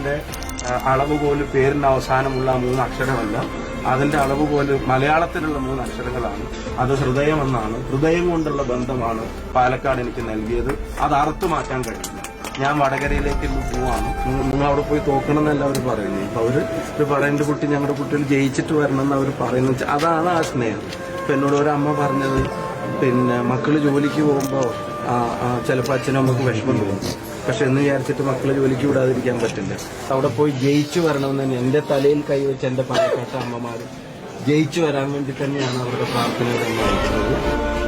അതിന്റെ അളവ് പോലും പേരിന്റെ അവസാനമുള്ള 3 അക്ഷരമല്ല, അതിന്റെ അളവ് പോലും മലയാളത്തിലുള്ള 3 അക്ഷരങ്ങളാണ്. അത് ഹൃദയമെന്നാണ്. ഹൃദയം കൊണ്ടുള്ള ബന്ധമാണ് പാലക്കാട് എനിക്ക് നൽകിയത്. അത് അറുത്തു മാറ്റാൻ കഴിയില്ല. ഞാൻ വടകരയിലേക്ക് പോവാണ്, നിങ്ങൾ അവിടെ പോയി തോക്കണമെന്നല്ല അവർ പറയുന്നത്. അപ്പൊ അവര് പറയുന്ന കുട്ടി ഞങ്ങളുടെ കുട്ടികൾ ജയിച്ചിട്ട് വരണമെന്ന് അവർ പറയുന്നത്. അതാണ് ആ സ്നേഹം. ഇപ്പൊ എന്നോട് ഒരു അമ്മ പറഞ്ഞത്, പിന്നെ മക്കള് ജോലിക്ക് പോകുമ്പോൾ ചിലപ്പോൾ അച്ഛനും അമ്മക്ക് വിഷമം തോന്നും. പക്ഷെ എന്ന് വിചാരിച്ചിട്ട് മക്കളെ ജോലിക്ക് വിടാതിരിക്കാൻ പറ്റില്ല. അവിടെ പോയി ജയിച്ചു വരണമെന്ന് തന്നെ എന്റെ തലയിൽ കൈവച്ച് എന്റെ പാലക്കാട്ട അമ്മമാർ ജയിച്ചു വരാൻ വേണ്ടി തന്നെയാണ് അവരുടെ പ്രാർത്ഥനകൾ എന്ന് അയക്കുന്നത്.